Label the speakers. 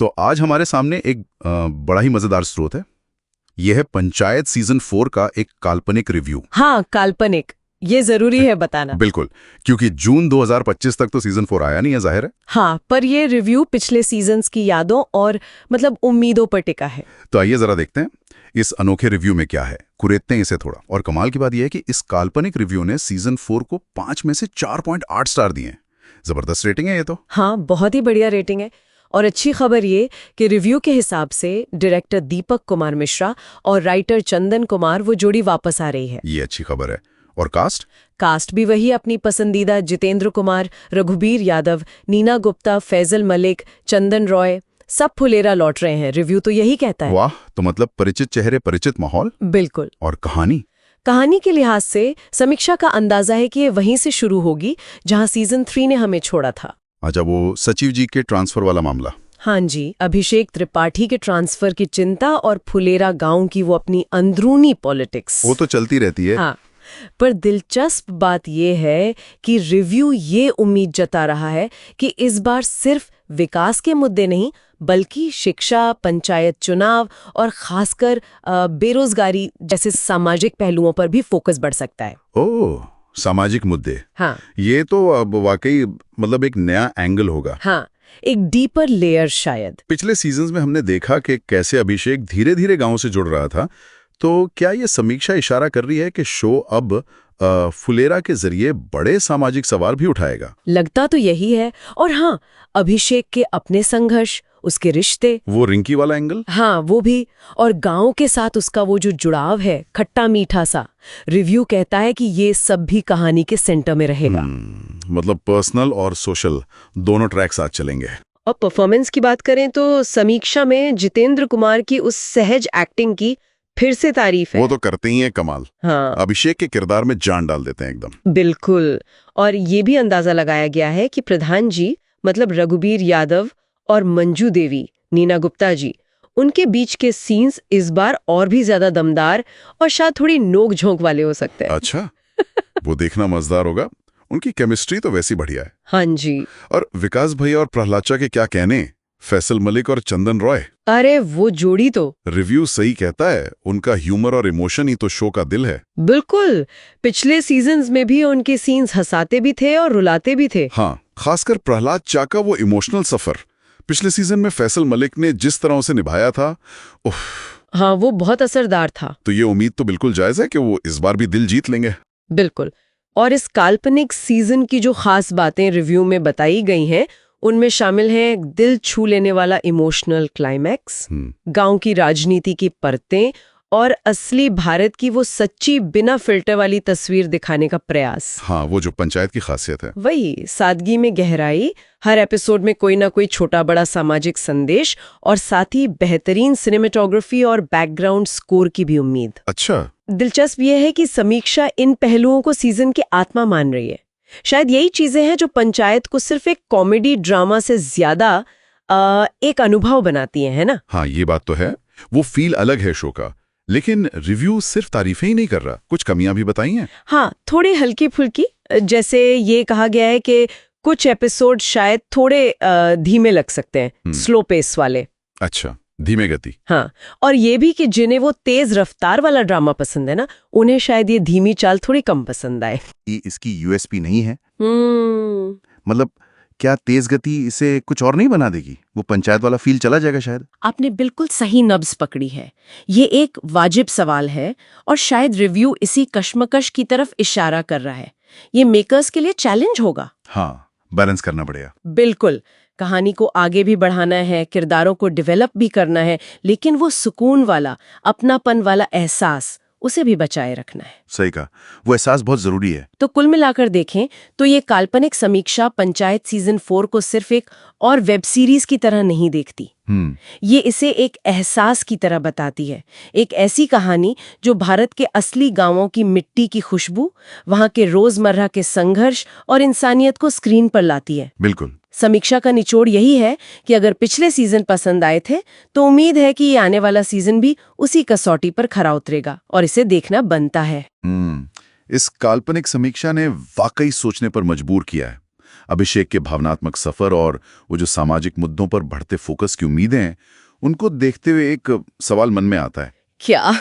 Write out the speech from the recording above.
Speaker 1: तो आज हमारे सामने एक बड़ा ही मजेदार स्रोत है। यह है पंचायत सीजन 4 का एक काल्पनिक रिव्यू।
Speaker 2: हाँ, काल्पनिक, ये जरूरी है बताना।
Speaker 1: बिल्कुल, क्योंकि जून 2025 तक तो सीजन 4 आया नहीं है, जाहिर है।
Speaker 2: हाँ, पर ये रिव्यू पिछले सीजन्स की यादों और उम्मीदों पर टिका है।
Speaker 1: तो आइए जरा देखते हैं इस अनोखे रिव्यू में क्या है, कुरेदते हैं इसे थोड़ा। और कमाल की बात यह है कि इस काल्पनिक रिव्यू ने सीजन 4 को 5 में से 4.8 स्टार दिए हैं। जबरदस्त रेटिंग है ये तो।
Speaker 2: हाँ, बहुत ही बढ़िया रेटिंग है। और अच्छी खबर ये कि रिव्यू के हिसाब से डायरेक्टर दीपक कुमार मिश्रा और राइटर चंदन कुमार वो जोड़ी वापस आ रही है।
Speaker 1: ये अच्छी खबर है। और कास्ट
Speaker 2: भी वही अपनी पसंदीदा जितेंद्र कुमार, रघुबीर यादव, नीना गुप्ता, फैजल मलिक, चंदन रॉय, सब फुलेरा लौट रहे हैं। रिव्यू तो यही कहता है।
Speaker 1: वाह, तो मतलब परिचित चेहरे, परिचित माहौल।
Speaker 2: बिल्कुल।
Speaker 1: और कहानी
Speaker 2: के लिहाज से समीक्षा का अंदाजा है कि ये वहीं से शुरू होगी जहां सीजन 3 ने हमें छोड़ा था।
Speaker 1: अच्छा, वो सचिव जी के ट्रांसफर वाला मामला।
Speaker 2: हाँ जी, अभिषेक त्रिपाठी के ट्रांसफर की चिंता और फुलेरा गांव की वो अपनी अंदरूनी पॉलिटिक्स,
Speaker 1: वो तो चलती रहती है।
Speaker 2: हाँ, पर दिलचस्प बात यह है कि रिव्यू ये उम्मीद जता रहा है कि इस बार सिर्फ विकास के मुद्दे नहीं बल्कि शिक्षा, पंचायत चुनाव और खासकर बेरोजगारी जैसे सामाजिक पहलुओं पर भी फोकस बढ़ सकता है।
Speaker 1: ओह, सामाजिक मुद्दे।
Speaker 2: हाँ,
Speaker 1: ये तो अब वाकई मतलब एक नया एंगल होगा।
Speaker 2: हाँ, एक डीपर लेयर शायद।
Speaker 1: पिछले सीजन्स में हमने देखा कि कैसे अभिषेक धीरे धीरे गांव से जुड़ रहा था। तो क्या ये समीक्षा इशारा कर रही है कि शो अब फुलेरा के जरिए बड़े सामाजिक सवाल भी उठाएगा?
Speaker 2: लगता तो यही है। और हाँ, अभिषेक के अपने संघर्ष, उसके रिश्ते,
Speaker 1: वो रिंकी वाला एंगल,
Speaker 2: हाँ वो भी, और गांव के साथ उसका वो जो जुड़ाव है, खट्टा मीठा सा। रिव्यू कहता है कि ये सब भी कहानी के सेंटर में रहेगा।
Speaker 1: मतलब पर्सनल और सोशल दोनों ट्रैक साथ चलेंगे।
Speaker 2: और परफॉर्मेंस की बात करें तो समीक्षा में जितेंद्र कुमार की उस सहज एक्टिंग की फिर से तारीफ है।
Speaker 1: वो तो करते ही हैं कमाल।
Speaker 2: हाँ,
Speaker 1: अभिषेक के किरदार में जान डाल देते हैं एकदम।
Speaker 2: बिल्कुल। और ये भी अंदाजा लगाया गया है कि प्रधान जी रघुबीर यादव और मंजू देवी, नीना गुप्ता जी, उनके बीच के सीन्स इस बार और भी ज्यादा दमदार और शायद थोड़ी नोक झोंक वाले हो सकते हैं।
Speaker 1: अच्छा, वो देखना मजेदार होगा। उनकी केमिस्ट्री तो वैसी बढ़िया है।
Speaker 2: हाँ जी।
Speaker 1: और विकास भैया और प्रहलाचा के क्या कहने, फैसल मलिक और चंदन रॉय।
Speaker 2: अरे वो जोड़ी तो
Speaker 1: रिव्यू सही कहता है, उनका ह्यूमर और इमोशन ही तो शो का दिल है।
Speaker 2: बिल्कुल, पिछले सीजन्स में भी उनके सीन्स हंसाते भी थे और रुलाते भी थे।
Speaker 1: हाँ, खासकर प्रहलाद चा का वो इमोशनल सफर पिछले सीजन में फैसल मलिक ने जिस तरह से निभाया था,
Speaker 2: हाँ, वो बहुत असरदार था।
Speaker 1: तो ये उम्मीद तो बिल्कुल जायज है कि वो इस बार भी दिल जीत लेंगे।
Speaker 2: बिल्कुल। और इस काल्पनिक सीजन की जो खास बातें रिव्यू में बताई गई हैं, उनमें शामिल है दिल छू लेने वाला इमोशनल क्लाइमैक्स, गांव की राजनीति की परतें और असली भारत की वो सच्ची बिना फिल्टर वाली तस्वीर दिखाने का प्रयास।
Speaker 1: हाँ, वो जो पंचायत की खासियत है,
Speaker 2: वही सादगी में गहराई, हर एपिसोड में कोई ना कोई छोटा बड़ा सामाजिक संदेश और साथ ही बेहतरीन सिनेमेटोग्राफी और बैकग्राउंड स्कोर की भी उम्मीद।
Speaker 1: अच्छा,
Speaker 2: दिलचस्प ये है कि समीक्षा इन पहलुओं को सीजन की आत्मा मान रही है। शायद यही चीजें हैं जो पंचायत को सिर्फ एक कॉमेडी ड्रामा से ज्यादा एक अनुभव बनाती हैं, है ना?
Speaker 1: हाँ, ये बात तो है। वो फील अलग है शो का। लेकिन रिव्यू सिर्फ तारीफें ही नहीं कर रहा, कुछ कमियां भी बताई हैं।
Speaker 2: हाँ, थोड़ी हल्की फुल्की, जैसे ये कहा गया है कि कुछ एपिसोड शायद थोड़े धीमे लग सकते हैं, स्लो पेस वाले।
Speaker 1: अच्छा, धीमे गति।
Speaker 2: हाँ, और ये भी कि जिन्हें वो तेज रफ्तार वाला ड्रामा पसंद है ना, उन्हें शायद ये धीमी चाल थोड़ी कम पसंद आए।
Speaker 1: ये इसकी यूएसपी नहीं है? मतलब क्या तेज गति इसे कुछ और नहीं बना देगी? वो पंचायत वाला फील चला जाएगा शायद?
Speaker 2: आपने बिल्कुल सही नब्ज पकड़ी है। ये एक वाजिब सवाल है और शायद रिव्यू इसी कश्मकश की तरफ इशारा कर रहा है। ये मेकर्स के लिए चैलेंज होगा।
Speaker 1: हाँ, बैलेंस करना पड़ेगा।
Speaker 2: बिल्कुल, कहानी को आगे भी बढ़ाना है, किरदारों को डेवलप भी करना है, लेकिन वो सुकून वाला, अपनापन वाला एहसास उसे भी बचाए रखना है।
Speaker 1: सही कहा, वो एहसास बहुत जरूरी है।
Speaker 2: तो कुल मिलाकर देखें तो ये काल्पनिक समीक्षा पंचायत सीजन 4 को सिर्फ एक और वेब सीरीज की तरह नहीं देखती। ये इसे एक एहसास की तरह बताती है, एक ऐसी कहानी जो भारत के असली गांवों की मिट्टी की खुशबू, वहां के रोजमर्रा के संघर्ष और इंसानियत को स्क्रीन पर लाती है।
Speaker 1: बिल्कुल।
Speaker 2: समीक्षा का निचोड़ यही है कि अगर पिछले सीजन पसंद आए थे तो उम्मीद है कि ये आने वाला सीजन भी उसी कसौटी पर खरा उतरेगा और इसे देखना बनता है।
Speaker 1: इस काल्पनिक समीक्षा ने वाकई सोचने पर मजबूर किया है। अभिषेक के भावनात्मक सफर और वो जो सामाजिक मुद्दों पर बढ़ते फोकस की उम्मीदें हैं, उनको देखते हुए एक सवाल मन में आता है।
Speaker 2: क्या?